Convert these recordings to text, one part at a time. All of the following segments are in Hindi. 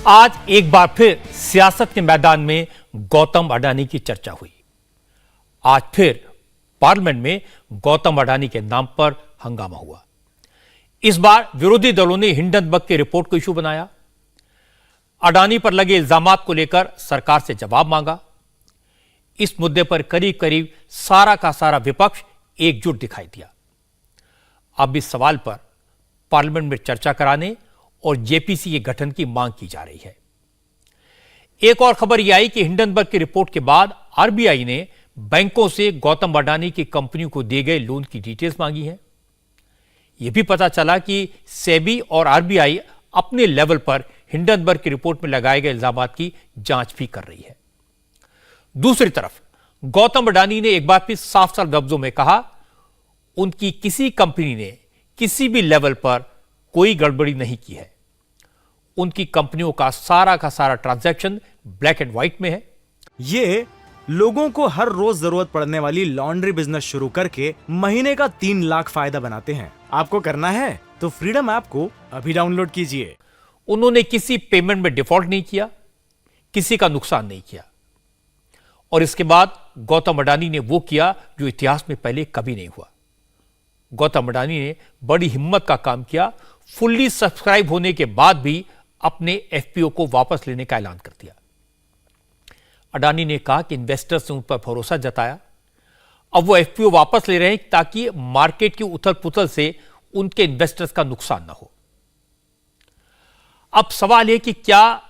आज एक बार फिर सियासत के मैदान में गौतम अडानी की चर्चा हुई। आज फिर पार्लियामेंट में गौतम अडानी के नाम पर हंगामा हुआ। इस बार विरोधी दलों ने हिंडनबर्ग की रिपोर्ट को इशू बनाया। अडानी पर लगे इल्जामात को लेकर सरकार से जवाब मांगा। इस मुद्दे पर करीब करीब सारा का सारा विपक्ष एकजुट दिखाई दिया। अब इस सवाल पर पार्लियामेंट में चर्चा कराने और जेपीसी के गठन की मांग की जा रही है। एक और खबर यह आई कि हिंडनबर्ग की रिपोर्ट के बाद आरबीआई ने बैंकों से गौतम अडानी की कंपनियों को दिए गए लोन की डिटेल्स मांगी है। यह भी पता चला कि सेबी और आरबीआई अपने लेवल पर हिंडनबर्ग की रिपोर्ट में लगाए गए इल्जामात की जांच भी कर रही है। दूसरी तरफ गौतम अडानी ने एक बार फिर साफ साफ लफ्जों में कहा, उनकी किसी कंपनी ने किसी भी लेवल पर कोई गड़बड़ी नहीं की है। उनकी कंपनियों का सारा ट्रांजैक्शन ब्लैक एंड व्हाइट में है। ये लोगों को हर रोज जरूरत पड़ने वाली लॉन्ड्री बिजनेस शुरू करके महीने का 3 लाख फायदा बनाते हैं। आपको करना है तो फ्रीडम ऐप को अभी डाउनलोड कीजिए। उन्होंने किसी पेमेंट में डिफॉल्ट नहीं किया, किसी का नुकसान नहीं किया। और इसके बाद गौतम अडानी ने वो किया जो इतिहास में पहले कभी नहीं हुआ। गौतम अडानी ने बड़ी हिम्मत का काम किया। फुल्ली सब्सक्राइब होने के बाद भी अपने एफपीओ को वापस लेने का ऐलान कर दिया। अडानी ने कहा कि इन्वेस्टर्स ने उन पर भरोसा जताया। अब वो एफपीओ वापस ले रहे हैं ताकि मार्केट की उथल पुथल से उनके इन्वेस्टर्स का नुकसान ना हो। अब सवाल यह कि क्या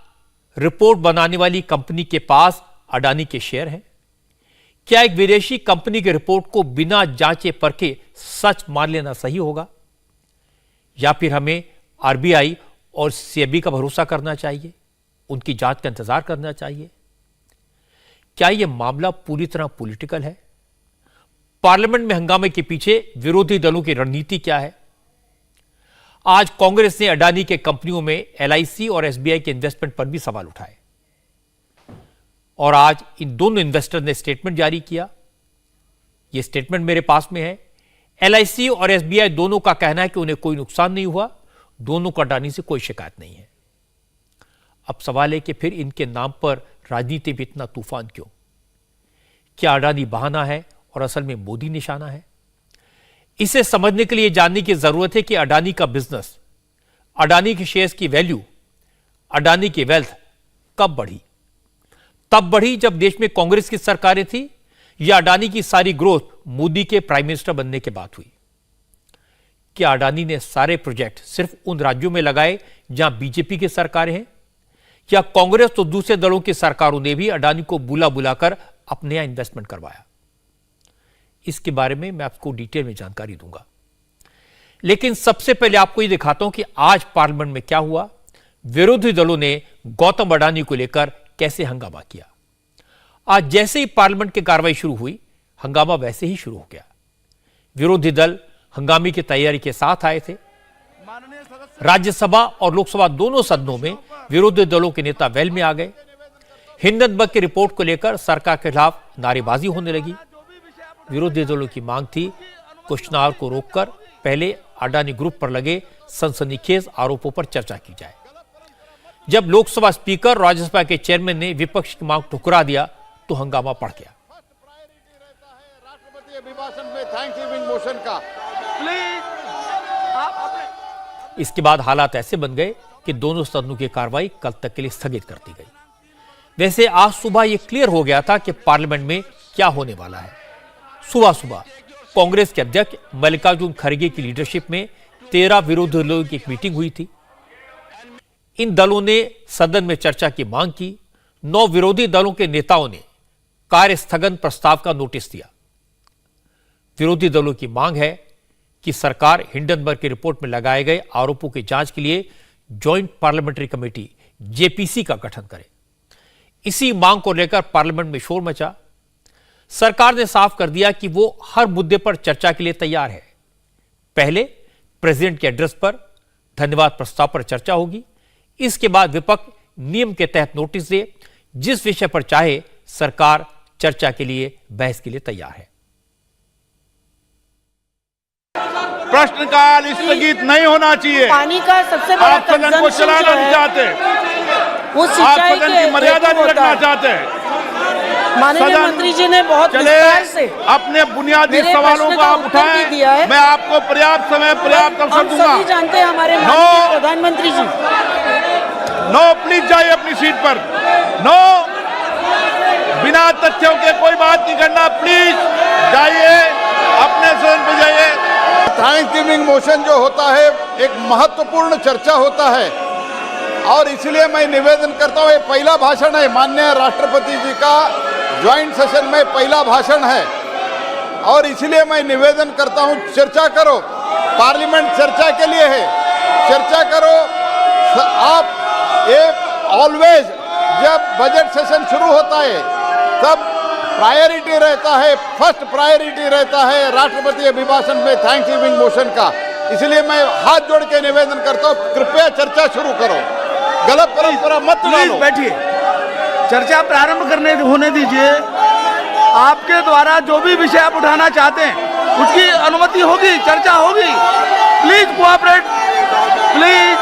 रिपोर्ट बनाने वाली कंपनी के पास अडानी के शेयर हैं? क्या एक विदेशी कंपनी की रिपोर्ट को बिना जांचे परखे सच मान लेना सही होगा, या फिर हमें आरबीआई और सेबी का भरोसा करना चाहिए, उनकी जांच का इंतजार करना चाहिए? क्या यह मामला पूरी तरह पॉलिटिकल है? पार्लियामेंट में हंगामे के पीछे विरोधी दलों की रणनीति क्या है? आज कांग्रेस ने अडानी के कंपनियों में एलआईसी और एसबीआई के इन्वेस्टमेंट पर भी सवाल उठाए और आज इन दोनों इन्वेस्टर ने स्टेटमेंट जारी किया। यह स्टेटमेंट मेरे पास में है। एलआईसी और एसबीआई दोनों का कहना है कि उन्हें कोई नुकसान नहीं हुआ, दोनों को अडानी से कोई शिकायत नहीं है। अब सवाल है कि फिर इनके नाम पर राजनीति में इतना तूफान क्यों? क्या अडानी बहाना है और असल में मोदी निशाना है? इसे समझने के लिए जानने की जरूरत है कि अडानी का बिजनेस, अडानी के शेयर्स की वैल्यू, अडानी की वेल्थ कब बढ़ी? तब बढ़ी जब देश में कांग्रेस की सरकारें थी, या अडानी की सारी ग्रोथ मोदी के प्राइम मिनिस्टर बनने के बाद हुई? क्या अडानी ने सारे प्रोजेक्ट सिर्फ उन राज्यों में लगाए जहां बीजेपी की सरकारें हैं, या कांग्रेस तो दूसरे दलों की सरकारों ने भी अडानी को बुला बुलाकर अपने यहां इन्वेस्टमेंट करवाया? इसके बारे में मैं आपको डिटेल में जानकारी दूंगा, लेकिन सबसे पहले आपको यह दिखाता हूं कि आज पार्लियामेंट में क्या हुआ। विरोधी दलों ने गौतम अडानी को लेकर कैसे हंगामा किया। आज जैसे ही पार्लियामेंट की कार्रवाई शुरू हुई, हंगामा वैसे ही शुरू हो गया। विरोधी दल हंगामे की तैयारी के साथ आए थे। राज्यसभा और लोकसभा दोनों सदनों में विरोधी दलों के नेता वेल में आ गए। हिंडनबर्ग की रिपोर्ट को लेकर सरकार के खिलाफ नारेबाजी होने लगी। विरोधी दलों की मांग थी क्वेश्चन आवर को रोककर पहले अडानी ग्रुप पर लगे सनसनीखेज आरोपों पर चर्चा की जाए। जब लोकसभा स्पीकर और राज्यसभा के चेयरमैन ने विपक्ष की मांग ठुकरा दिया तो हंगामा बढ़ गया। राष्ट्रपति अभिभाषण में थैंक्सगिविंग मोशन का प्लीज। इसके बाद हालात ऐसे बन गए कि दोनों सदनों की कार्रवाई कल तक के लिए स्थगित कर दी गई। वैसे आज सुबह यह क्लियर हो गया था कि पार्लियामेंट में क्या होने वाला है। सुबह कांग्रेस के अध्यक्ष मल्लिकार्जुन खड़गे की लीडरशिप में 13 विरोधी दलों की एक मीटिंग हुई थी। इन दलों ने सदन में चर्चा की मांग की। 9 विरोधी दलों के नेताओं ने कार्य स्थगन प्रस्ताव का नोटिस दिया। विरोधी दलों की मांग है कि सरकार हिंडनबर्ग की रिपोर्ट में लगाए गए आरोपों की जांच के लिए ज्वाइंट पार्लियामेंट्री कमेटी जेपीसी का गठन करे। इसी मांग को लेकर पार्लियामेंट में शोर मचा। सरकार ने साफ कर दिया कि वो हर मुद्दे पर चर्चा के लिए तैयार है। पहले प्रेसिडेंट के एड्रेस पर धन्यवाद प्रस्ताव पर चर्चा होगी। इसके बाद विपक्ष नियम के तहत नोटिस दे। जिस विषय पर चाहे सरकार चर्चा के लिए, बहस के लिए तैयार है। प्रश्नकाल स्थगित नहीं होना चाहिए। पानी का सबसे बड़ा आप सदन को कंजम्पशन चलाना जो नहीं है, चाहते। वो आप सिंचाई सदन के की मर्यादा हेतु नहीं होता रखना है। चाहते। माननीय सदन मंत्री जी ने बहुत चले, विस्तार से अपने बुनियादी मेरे सवालों प्रश्न को का आप उत्तर भी उठाएं। दिया है। मैं आपको पर्याप्त समय पर्याप्त अवसर हम दूंगा। सभी जानते हैं हमारे नो। माननीय प्रधानमंत्री जी। नो, प्लीज जाइए अपनी सीट पर। नो, बिना तथ्यों के कोई बात नहीं करना। प्लीज जाइए, अपने सदन पे जाइए। थैंक्स गिविंग मोशन जो होता है एक महत्वपूर्ण चर्चा होता है और इसलिए मैं निवेदन करता हूं, ये पहला भाषण है माननीय राष्ट्रपति जी का, ज्वाइंट सेशन में पहला भाषण है और इसलिए मैं निवेदन करता हूं चर्चा करो। पार्लियामेंट चर्चा के लिए है, चर्चा करो। आप ये ऑलवेज जब बजट सेशन शुरू होता है तब प्रायोरिटी रहता है, फर्स्ट प्रायोरिटी रहता है राष्ट्रपति अभिभाषण में थैंक्स गिविंग मोशन का। इसलिए मैं हाथ जोड़ के निवेदन करता हूं, कृपया चर्चा शुरू करो, गलत परंपरा मत डालो। बैठिए, चर्चा प्रारंभ होने दीजिए। आपके द्वारा जो भी विषय आप उठाना चाहते हैं उसकी अनुमति होगी, चर्चा होगी। Please cooperate, please.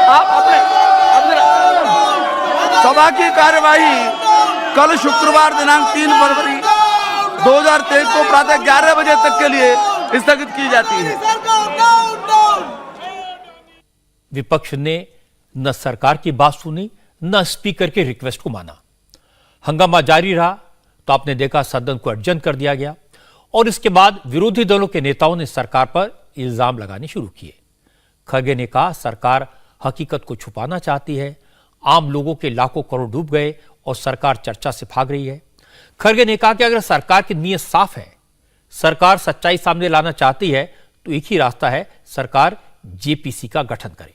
आप अपने सभा की कार्यवाही कल शुक्रवार दिनांक 3 फरवरी 2023 को प्रातः 11 बजे तक के लिए स्थगित की जाती है। विपक्ष ने न सरकार की बात सुनी, न स्पीकर के रिक्वेस्ट को माना। हंगामा जारी रहा तो आपने देखा सदन को एडजर्न कर दिया गया और इसके बाद विरोधी दलों के नेताओं ने सरकार पर इल्जाम लगाने शुरू किए। खड़गे ने कहा सरकार हकीकत को छुपाना चाहती है, आम लोगों के लाखों करोड़ डूब गए और सरकार चर्चा से भाग रही है। खड़गे ने कहा कि अगर सरकार की नीयत साफ है, सरकार सच्चाई सामने लाना चाहती है तो एक ही रास्ता है, सरकार जेपीसी का गठन करे।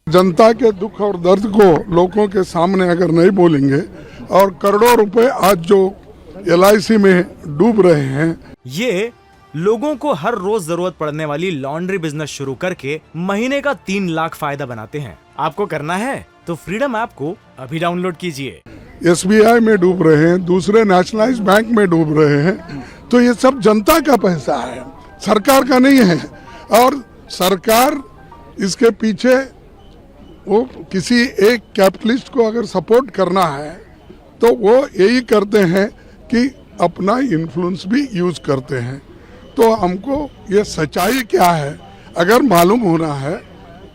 जनता के दुख और दर्द को लोगों के सामने अगर नहीं बोलेंगे और करोड़ों रुपए आज जो LIC में डूब रहे हैं, ये लोगों को हर रोज जरूरत पड़ने वाली लॉन्ड्री बिजनेस शुरू करके महीने का 3 लाख फायदा बनाते हैं। आपको करना है तो फ्रीडम ऐप को अभी डाउनलोड कीजिए। SBI में डूब रहे हैं, दूसरे नेशनलाइज्ड बैंक में डूब रहे हैं, तो ये सब जनता का पैसा है, सरकार का नहीं है। और सरकार इसके पीछे वो किसी एक कैपिटलिस्ट को अगर सपोर्ट करना है तो वो यही करते हैं कि अपना इन्फ्लुएंस भी यूज करते हैं। तो हमको ये सच्चाई क्या है अगर मालूम होना है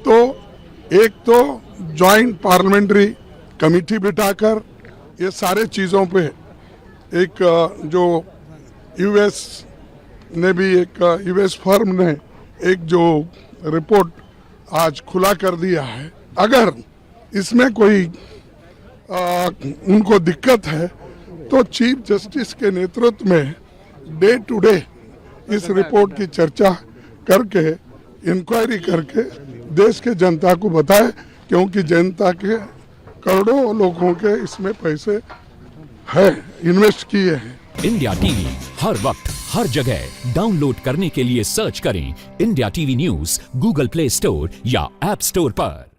तो एक तो जॉइंट पार्लियामेंट्री कमेटी बिठाकर ये सारे चीज़ों पे एक जो US ने भी एक US फर्म ने एक जो रिपोर्ट आज खुला कर दिया है, अगर इसमें कोई उनको दिक्कत है तो चीफ जस्टिस के नेतृत्व में डे टू डे इस रिपोर्ट की चर्चा करके इंक्वायरी करके देश के जनता को बताए, क्योंकि जनता के करोड़ों लोगों के इसमें पैसे है, इन्वेस्ट किए हैं। इंडिया टीवी हर वक्त हर जगह डाउनलोड करने के लिए सर्च करें India TV news Google play store या ऐप स्टोर पर।